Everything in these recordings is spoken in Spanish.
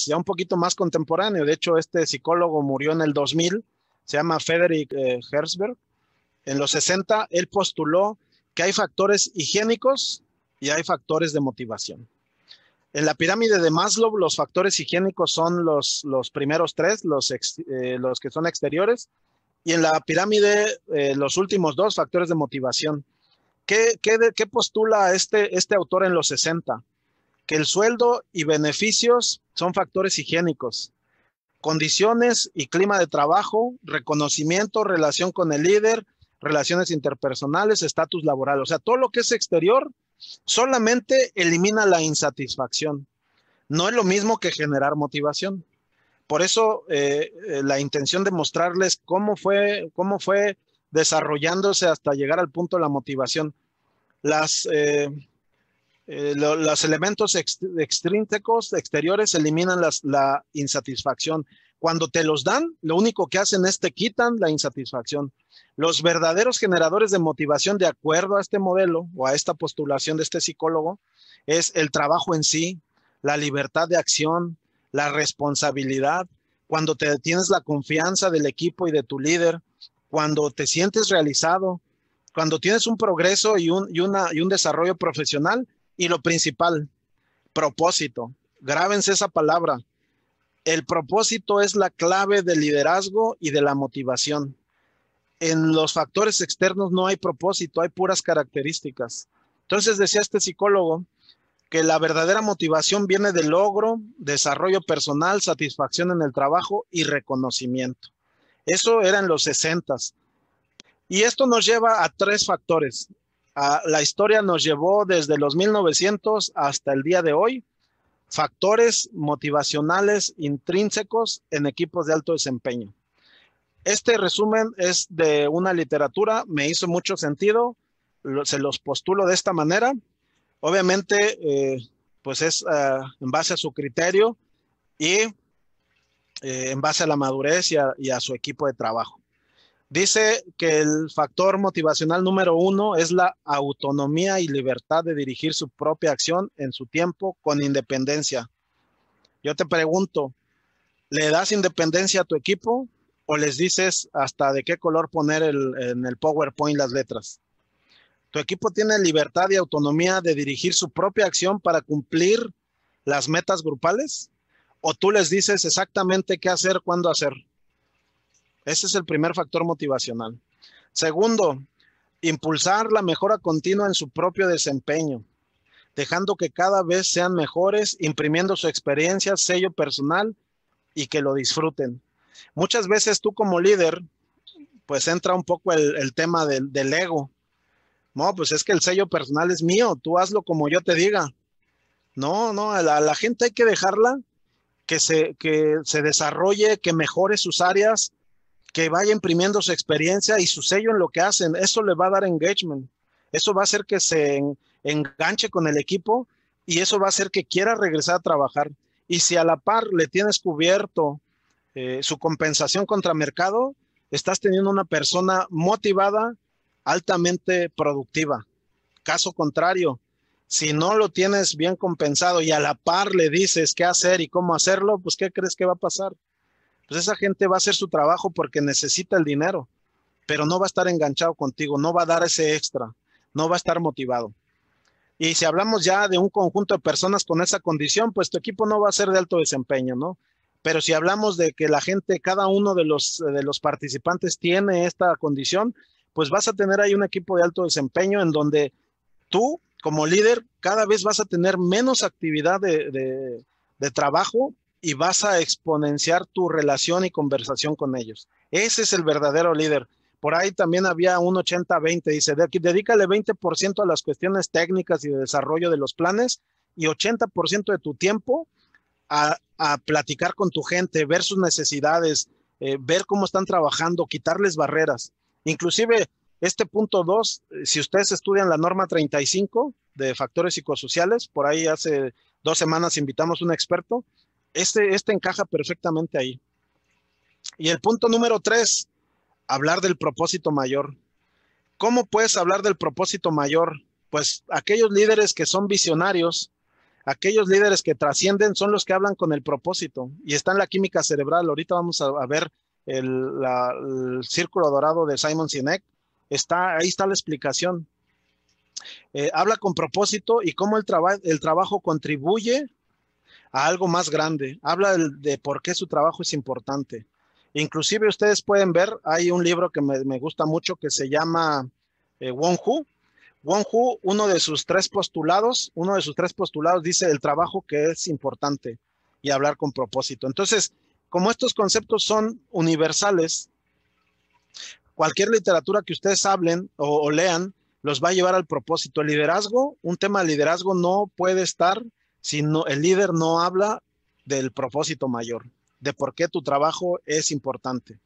ya un poquito más contemporáneo. De hecho, este psicólogo murió en el 2000, se llama Frederick Herzberg. En los 60, él postuló que hay factores higiénicos y hay factores de motivación. En la pirámide de Maslow, los factores higiénicos son los primeros tres, los que son exteriores, y en la pirámide, los últimos dos, factores de motivación. ¿Qué postula este autor en los 60? Que el sueldo y beneficios son factores higiénicos. Condiciones y clima de trabajo, reconocimiento, relación con el líder, relaciones interpersonales, estatus laboral. O sea, todo lo que es exterior solamente elimina la insatisfacción. No es lo mismo que generar motivación. Por eso la intención de mostrarles cómo fue desarrollándose hasta llegar al punto de la motivación. Los elementos extrínsecos, exteriores, eliminan la insatisfacción. Cuando te los dan, lo único que hacen es te quitan la insatisfacción. Los verdaderos generadores de motivación, de acuerdo a este modelo o a esta postulación de este psicólogo, es el trabajo en sí, la libertad de acción, la responsabilidad, cuando te tienes la confianza del equipo y de tu líder, cuando te sientes realizado, cuando tienes un progreso y un desarrollo profesional, y lo principal, propósito. Grábense esa palabra. El propósito es la clave del liderazgo y de la motivación. En los factores externos no hay propósito, hay puras características. Entonces decía este psicólogo que la verdadera motivación viene del logro, desarrollo personal, satisfacción en el trabajo y reconocimiento. Eso era en los 60s. Y esto nos lleva a tres factores. La historia nos llevó desde los 1900 hasta el día de hoy. Factores motivacionales intrínsecos en equipos de alto desempeño. Este resumen es de una literatura, me hizo mucho sentido, se los postulo de esta manera. Obviamente, pues es en base a su criterio y en base a la madurez y a su equipo de trabajo. Dice que el factor motivacional número 1 es la autonomía y libertad de dirigir su propia acción en su tiempo con independencia. Yo te pregunto, ¿le das independencia a tu equipo o les dices hasta de qué color poner en el PowerPoint las letras? ¿Tu equipo tiene libertad y autonomía de dirigir su propia acción para cumplir las metas grupales? ¿O tú les dices exactamente qué hacer, cuándo hacer? Ese es el primer factor motivacional. Segundo, impulsar la mejora continua en su propio desempeño, dejando que cada vez sean mejores, imprimiendo su experiencia, sello personal y que lo disfruten. Muchas veces tú como líder, pues entra un poco el tema del ego. No, pues es que el sello personal es mío, tú hazlo como yo te diga. No, a la gente hay que dejarla que se desarrolle, que mejore sus áreas, que vaya imprimiendo su experiencia y su sello en lo que hacen. Eso le va a dar engagement. Eso va a hacer que se enganche con el equipo y eso va a hacer que quiera regresar a trabajar. Y si a la par le tienes cubierto su compensación contra mercado, estás teniendo una persona motivada, altamente productiva. Caso contrario, si no lo tienes bien compensado y a la par le dices qué hacer y cómo hacerlo, pues ¿qué crees que va a pasar? Pues esa gente va a hacer su trabajo porque necesita el dinero, pero no va a estar enganchado contigo, no va a dar ese extra, no va a estar motivado. Y si hablamos ya de un conjunto de personas con esa condición, pues tu equipo no va a ser de alto desempeño, ¿no? Pero si hablamos de que la gente, cada uno de los participantes tiene esta condición, pues vas a tener ahí un equipo de alto desempeño en donde tú, como líder, cada vez vas a tener menos actividad de trabajo y vas a exponenciar tu relación y conversación con ellos. Ese es el verdadero líder. Por ahí también había un 80-20, dice, dedícale 20% a las cuestiones técnicas y de desarrollo de los planes y 80% de tu tiempo a platicar con tu gente, ver sus necesidades, ver cómo están trabajando, quitarles barreras. Inclusive, este punto 2, si ustedes estudian la norma 35 de factores psicosociales, por ahí hace 2 semanas invitamos a un experto, este encaja perfectamente ahí. Y el punto número 3, hablar del propósito mayor. ¿Cómo puedes hablar del propósito mayor? Pues aquellos líderes que son visionarios Aquellos líderes que trascienden son los que hablan con el propósito y está en la química cerebral. Ahorita vamos a ver el círculo dorado de Simon Sinek. Ahí está la explicación. Habla con propósito y cómo el trabajo contribuye a algo más grande. Habla de por qué su trabajo es importante. Inclusive ustedes pueden ver, hay un libro que me gusta mucho que se llama Won Hu. Won Hu, uno de sus tres postulados dice el trabajo que es importante y hablar con propósito. Entonces, como estos conceptos son universales, cualquier literatura que ustedes hablen o lean los va a llevar al propósito. El liderazgo, un tema de liderazgo no puede estar si el líder no habla del propósito mayor, de por qué tu trabajo es importante.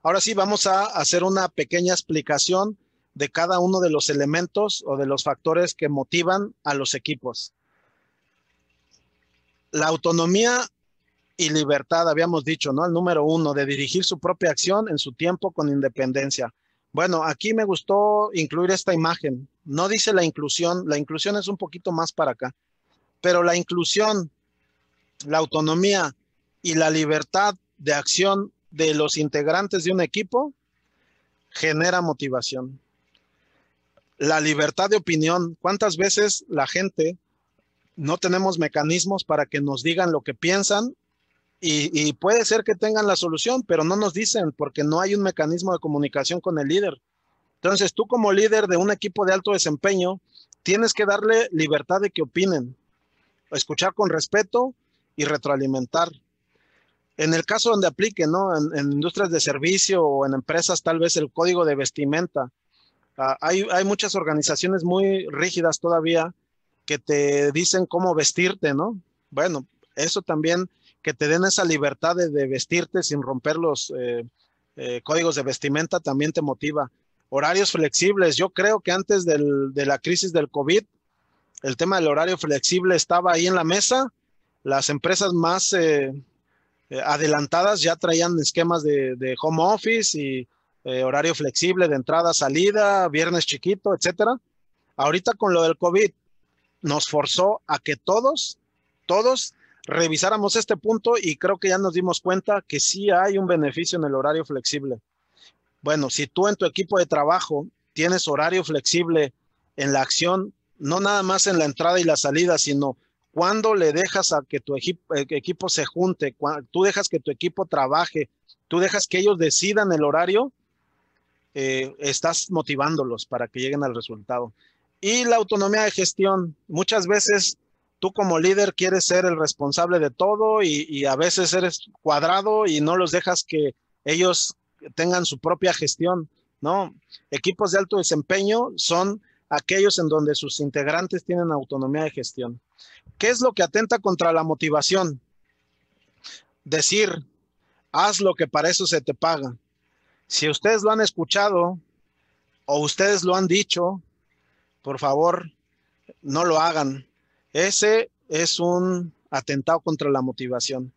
Ahora sí, vamos a hacer una pequeña explicación de cada uno de los elementos o de los factores que motivan a los equipos. La autonomía y libertad, habíamos dicho, ¿no? El número 1, de dirigir su propia acción en su tiempo con independencia. Bueno, aquí me gustó incluir esta imagen. No dice la inclusión es un poquito más para acá, pero la inclusión, la autonomía y la libertad de acción de los integrantes de un equipo genera motivación. La libertad de opinión. ¿Cuántas veces la gente no tenemos mecanismos para que nos digan lo que piensan? Y puede ser que tengan la solución, pero no nos dicen porque no hay un mecanismo de comunicación con el líder. Entonces, tú como líder de un equipo de alto desempeño, tienes que darle libertad de que opinen, escuchar con respeto y retroalimentar. En el caso donde aplique, ¿no? En industrias de servicio o en empresas, tal vez el código de vestimenta. Hay muchas organizaciones muy rígidas todavía que te dicen cómo vestirte, ¿no? Bueno, eso también, que te den esa libertad de vestirte sin romper los códigos de vestimenta, también te motiva. Horarios flexibles. Yo creo que antes de la crisis del COVID, el tema del horario flexible estaba ahí en la mesa. Las empresas más adelantadas ya traían esquemas de home office y horario flexible de entrada, salida, viernes chiquito, etcétera. Ahorita con lo del COVID nos forzó a que todos revisáramos este punto y creo que ya nos dimos cuenta que sí hay un beneficio en el horario flexible. Bueno, si tú en tu equipo de trabajo tienes horario flexible en la acción, no nada más en la entrada y la salida, sino cuando le dejas a que tu equipo se junte, tú dejas que tu equipo trabaje, tú dejas que ellos decidan el horario, estás motivándolos para que lleguen al resultado. Y la autonomía de gestión. Muchas veces tú como líder quieres ser el responsable de todo y a veces eres cuadrado y no los dejas que ellos tengan su propia gestión, ¿no? Equipos de alto desempeño son aquellos en donde sus integrantes tienen autonomía de gestión. ¿Qué es lo que atenta contra la motivación? Decir, haz lo que para eso se te paga. Si ustedes lo han escuchado o ustedes lo han dicho, por favor, no lo hagan. Ese es un atentado contra la motivación.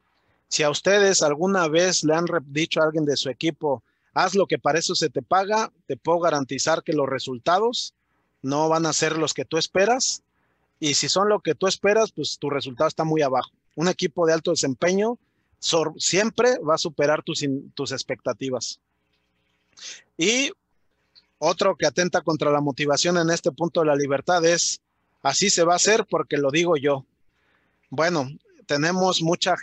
Si a ustedes alguna vez le han dicho a alguien de su equipo, haz lo que para eso se te paga, te puedo garantizar que los resultados no van a ser los que tú esperas. Y si son lo que tú esperas, pues tu resultado está muy abajo. Un equipo de alto desempeño siempre va a superar tus expectativas. Y otro que atenta contra la motivación en este punto de la libertad es, así se va a hacer porque lo digo yo. Bueno, tenemos hay mucha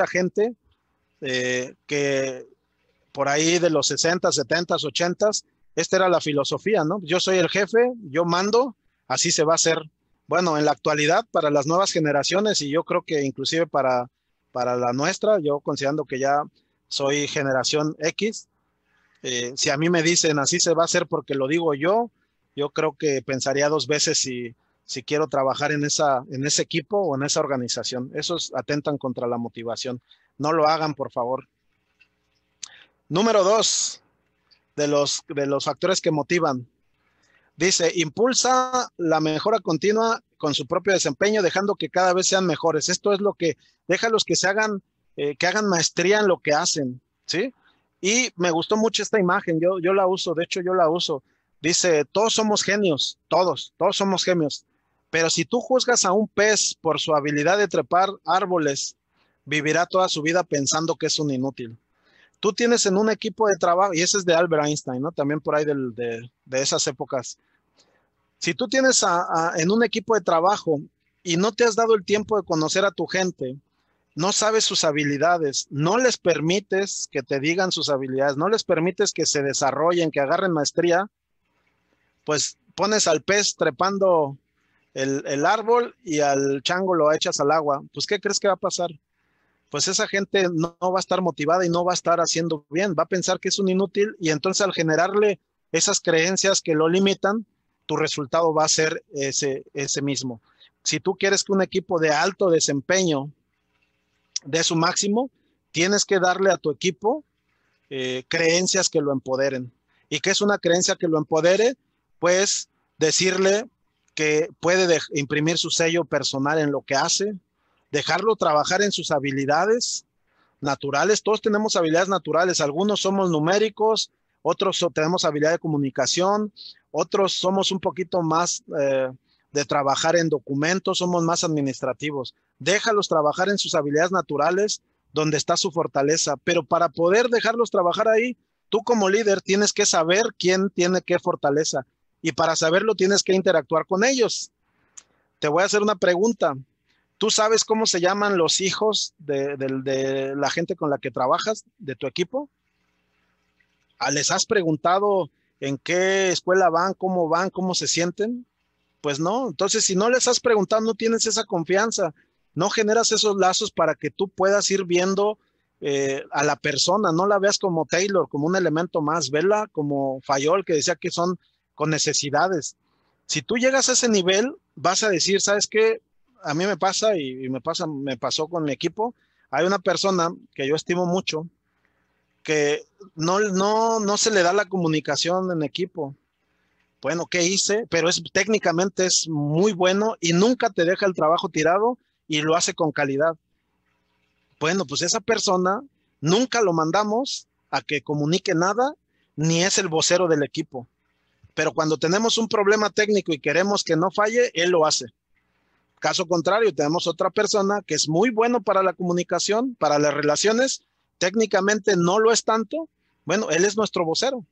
gente que por ahí de los 60, 70, 80, esta era la filosofía, ¿no? Yo soy el jefe, yo mando, así se va a hacer. Bueno, en la actualidad, para las nuevas generaciones, y yo creo que inclusive para la nuestra, yo considerando que ya soy generación X, si a mí me dicen así se va a hacer porque lo digo yo creo que pensaría dos veces si quiero trabajar en ese equipo o en esa organización. Esos atentan contra la motivación. No lo hagan, por favor. Número 2 de los factores que motivan. Dice, impulsa la mejora continua con su propio desempeño, dejando que cada vez sean mejores. Esto es lo que deja a los que que hagan maestría en lo que hacen, ¿sí? Y me gustó mucho esta imagen, yo la uso, de hecho yo la uso. Dice, todos somos genios, todos somos genios. Pero si tú juzgas a un pez por su habilidad de trepar árboles, vivirá toda su vida pensando que es un inútil. Tú tienes en un equipo de trabajo, y ese es de Albert Einstein, ¿no? También por ahí de esas épocas. Si tú tienes en un equipo de trabajo y no te has dado el tiempo de conocer a tu gente, no sabes sus habilidades, no les permites que te digan sus habilidades, no les permites que se desarrollen, que agarren maestría, pues pones al pez trepando el árbol y al chango lo echas al agua. Pues, ¿qué crees que va a pasar? Pues esa gente no va a estar motivada y no va a estar haciendo bien, va a pensar que es un inútil y entonces al generarle esas creencias que lo limitan, tu resultado va a ser ese mismo. Si tú quieres que un equipo de alto desempeño dé su máximo, tienes que darle a tu equipo creencias que lo empoderen. ¿Y qué es una creencia que lo empodere? Pues decirle que puede imprimir su sello personal en lo que hace, dejarlo trabajar en sus habilidades naturales. Todos tenemos habilidades naturales. Algunos somos numéricos, otros tenemos habilidad de comunicación, otros somos un poquito más de trabajar en documentos, somos más administrativos. Déjalos trabajar en sus habilidades naturales, donde está su fortaleza. Pero para poder dejarlos trabajar ahí, tú como líder tienes que saber quién tiene qué fortaleza. Y para saberlo tienes que interactuar con ellos. Te voy a hacer una pregunta. ¿Tú sabes cómo se llaman los hijos de la gente con la que trabajas, de tu equipo? ¿Les has preguntado en qué escuela van, cómo se sienten? Pues no. Entonces, si no les has preguntado, no tienes esa confianza, no generas esos lazos para que tú puedas ir viendo a la persona, no la veas como Taylor, como un elemento más, vela como Fayol, que decía que son con necesidades. Si tú llegas a ese nivel, vas a decir, ¿sabes qué? A mí me pasa y me pasó con mi equipo. Hay una persona que yo estimo mucho que no se le da la comunicación en equipo. Bueno, ¿qué hice? Pero técnicamente es muy bueno y nunca te deja el trabajo tirado y lo hace con calidad. Bueno, pues esa persona nunca lo mandamos a que comunique nada, ni es el vocero del equipo. Pero cuando tenemos un problema técnico y queremos que no falle, él lo hace. Caso contrario, tenemos otra persona que es muy bueno para la comunicación, para las relaciones, técnicamente no lo es tanto. Bueno, él es nuestro vocero.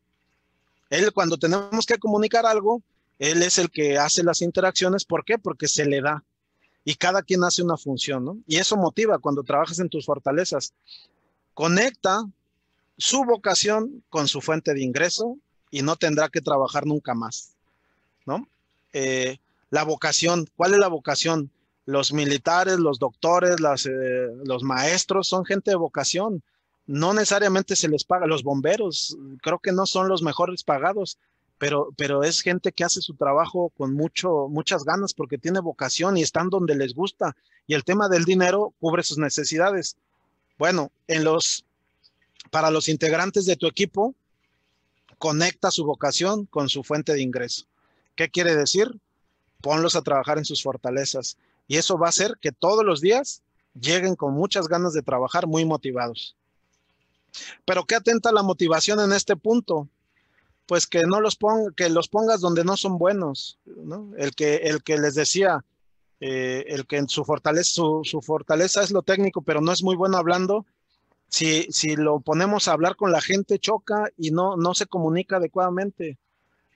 Él, cuando tenemos que comunicar algo, él es el que hace las interacciones. ¿Por qué? Porque se le da. Y cada quien hace una función, ¿no? Y eso motiva cuando trabajas en tus fortalezas. Conecta su vocación con su fuente de ingreso y no tendrá que trabajar nunca más, ¿no? La vocación, ¿cuál es la vocación? Los militares, los doctores, los maestros son gente de vocación. No necesariamente se les paga. Los bomberos, creo que no son los mejores pagados, pero es gente que hace su trabajo con muchas ganas porque tiene vocación y están donde les gusta. Y el tema del dinero cubre sus necesidades. Bueno, para los integrantes de tu equipo, conecta su vocación con su fuente de ingreso. ¿Qué quiere decir? Ponlos a trabajar en sus fortalezas. Y eso va a hacer que todos los días lleguen con muchas ganas de trabajar, muy motivados. Pero ¿qué atenta la motivación en este punto? Pues que no que los pongas donde no son buenos, ¿no? El que les decía, el que en su fortaleza es lo técnico, pero no es muy bueno hablando. Si lo ponemos a hablar con la gente, choca y no se comunica adecuadamente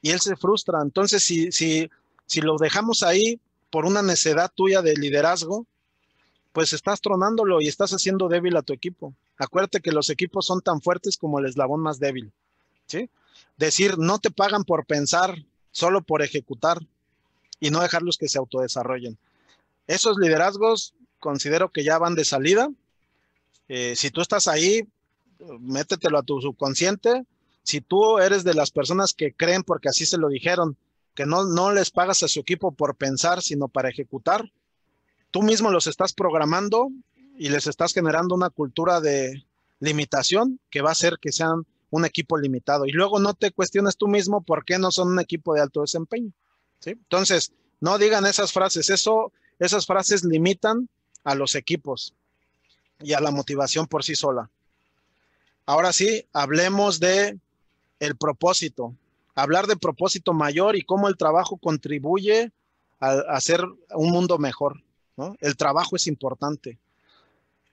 y él se frustra. Entonces, si lo dejamos ahí por una necedad tuya de liderazgo, pues estás tronándolo y estás haciendo débil a tu equipo. Acuérdate que los equipos son tan fuertes como el eslabón más débil, ¿sí? Decir, no te pagan por pensar, solo por ejecutar y no dejarlos que se autodesarrollen. Esos liderazgos considero que ya van de salida. Si tú estás ahí, métetelo a tu subconsciente. Si tú eres de las personas que creen, porque así se lo dijeron, que no les pagas a su equipo por pensar, sino para ejecutar, tú mismo los estás programando y les estás generando una cultura de limitación que va a hacer que sean un equipo limitado. Y luego no te cuestiones tú mismo por qué no son un equipo de alto desempeño, ¿sí? Entonces, no digan esas frases. Esas frases limitan a los equipos y a la motivación por sí sola. Ahora sí, hablemos de el propósito. Hablar de propósito mayor y cómo el trabajo contribuye a hacer un mundo mejor, ¿no? El trabajo es importante.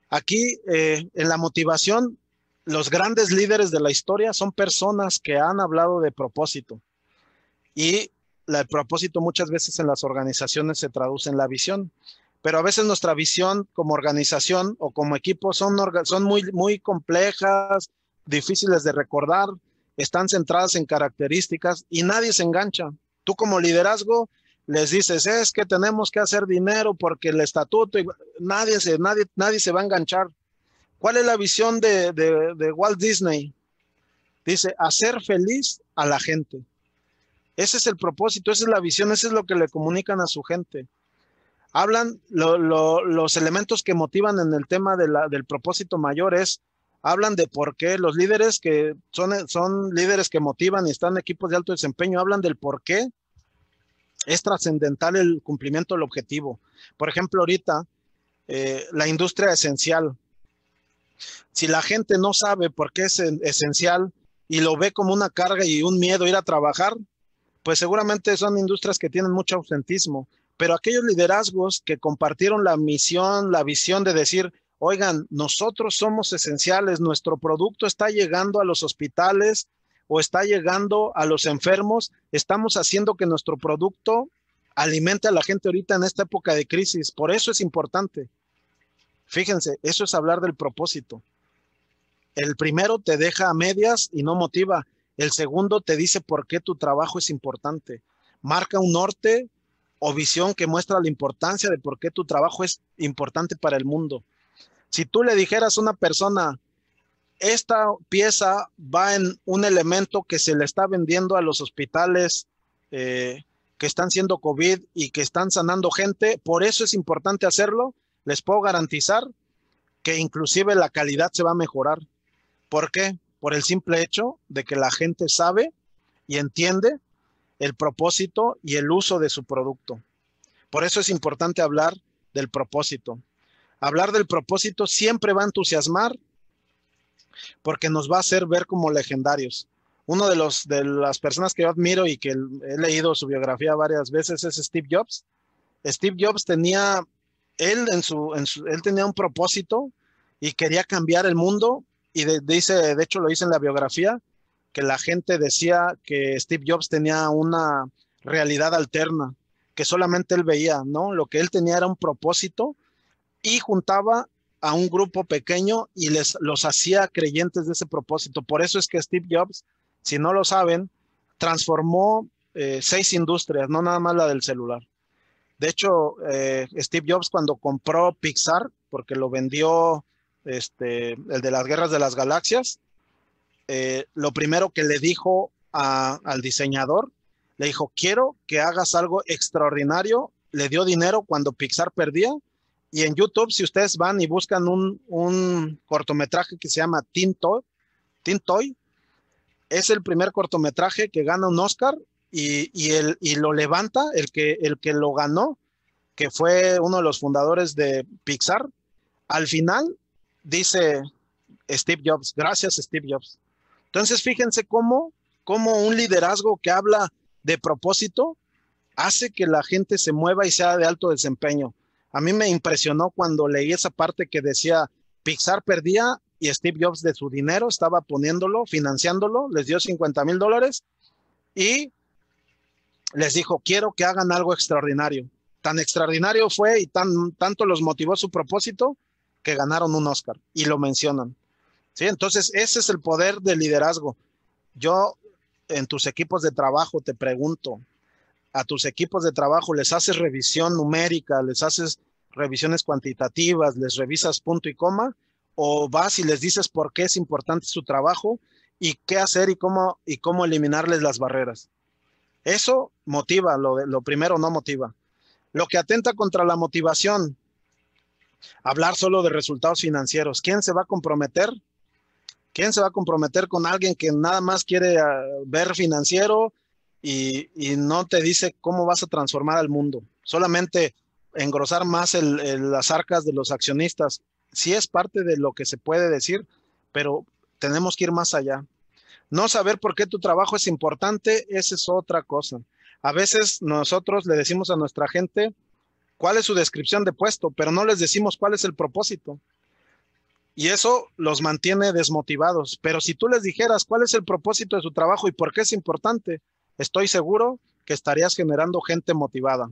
Aquí, en la motivación, los grandes líderes de la historia son personas que han hablado de propósito. Y el propósito muchas veces en las organizaciones se traduce en la visión. Pero a veces nuestra visión como organización o como equipo son muy, muy complejas, difíciles de recordar, están centradas en características y nadie se engancha. Tú como liderazgo les dices, es que tenemos que hacer dinero porque el estatuto, nadie se va a enganchar. ¿Cuál es la visión de Walt Disney? Dice, hacer feliz a la gente. Ese es el propósito, esa es la visión, eso es lo que le comunican a su gente. Hablan, los elementos que motivan en el tema del propósito mayor hablan de por qué los líderes que son líderes que motivan y están en equipos de alto desempeño, hablan del por qué es trascendental el cumplimiento del objetivo. Por ejemplo, ahorita, la industria esencial. Si la gente no sabe por qué es esencial y lo ve como una carga y un miedo ir a trabajar, pues seguramente son industrias que tienen mucho ausentismo. Pero aquellos liderazgos que compartieron la misión, la visión de decir, oigan, nosotros somos esenciales, nuestro producto está llegando a los hospitales o está llegando a los enfermos, estamos haciendo que nuestro producto alimente a la gente ahorita en esta época de crisis. Por eso es importante. Fíjense, eso es hablar del propósito. El primero te deja a medias y no motiva. El segundo te dice por qué tu trabajo es importante. Marca un norte o visión que muestra la importancia de por qué tu trabajo es importante para el mundo. Si tú le dijeras a una persona, esta pieza va en un elemento que se le está vendiendo a los hospitales que están siendo COVID y que están sanando gente, por eso es importante hacerlo, les puedo garantizar que inclusive la calidad se va a mejorar. ¿Por qué? Por el simple hecho de que la gente sabe y entiende el propósito y el uso de su producto. Por eso es importante hablar del propósito. Hablar del propósito siempre va a entusiasmar porque nos va a hacer ver como legendarios. Uno de las personas que yo admiro y que he leído su biografía varias veces es Steve Jobs. Steve Jobs tenía, él tenía un propósito y quería cambiar el mundo y de hecho lo dice en la biografía, que la gente decía que Steve Jobs tenía una realidad alterna, que solamente él veía, ¿no? Lo que él tenía era un propósito y juntaba a un grupo pequeño y los hacía creyentes de ese propósito. Por eso es que Steve Jobs, si no lo saben, transformó 6 industrias, no nada más la del celular. De hecho, Steve Jobs cuando compró Pixar, porque lo vendió el de las Guerras de las Galaxias, lo primero que le dijo al diseñador, le dijo, quiero que hagas algo extraordinario. Le dio dinero cuando Pixar perdía. Y en YouTube, si ustedes van y buscan un cortometraje que se llama Teen Toy, es el primer cortometraje que gana un Oscar y lo levanta, el que lo ganó, que fue uno de los fundadores de Pixar. Al final dice Steve Jobs, gracias Steve Jobs. Entonces, fíjense cómo un liderazgo que habla de propósito hace que la gente se mueva y sea de alto desempeño. A mí me impresionó cuando leí esa parte que decía Pixar perdía y Steve Jobs de su dinero estaba poniéndolo, financiándolo, les dio $50,000 y les dijo, quiero que hagan algo extraordinario. Tan extraordinario fue y tanto los motivó su propósito que ganaron un Oscar y lo mencionan. ¿Sí? Entonces, ese es el poder del liderazgo. Yo, en tus equipos de trabajo, te pregunto, a tus equipos de trabajo les haces revisión numérica, les haces revisiones cuantitativas, les revisas punto y coma, o vas y les dices por qué es importante su trabajo y qué hacer y cómo eliminarles las barreras. Eso motiva, lo primero no motiva. Lo que atenta contra la motivación, hablar solo de resultados financieros. ¿Quién se va a comprometer? ¿Quién se va a comprometer con alguien que nada más quiere ver financiero y no te dice cómo vas a transformar al mundo? Solamente engrosar más las arcas de los accionistas. Sí es parte de lo que se puede decir, pero tenemos que ir más allá. No saber por qué tu trabajo es importante, esa es otra cosa. A veces nosotros le decimos a nuestra gente cuál es su descripción de puesto, pero no les decimos cuál es el propósito. Y eso los mantiene desmotivados. Pero si tú les dijeras cuál es el propósito de su trabajo y por qué es importante, estoy seguro que estarías generando gente motivada.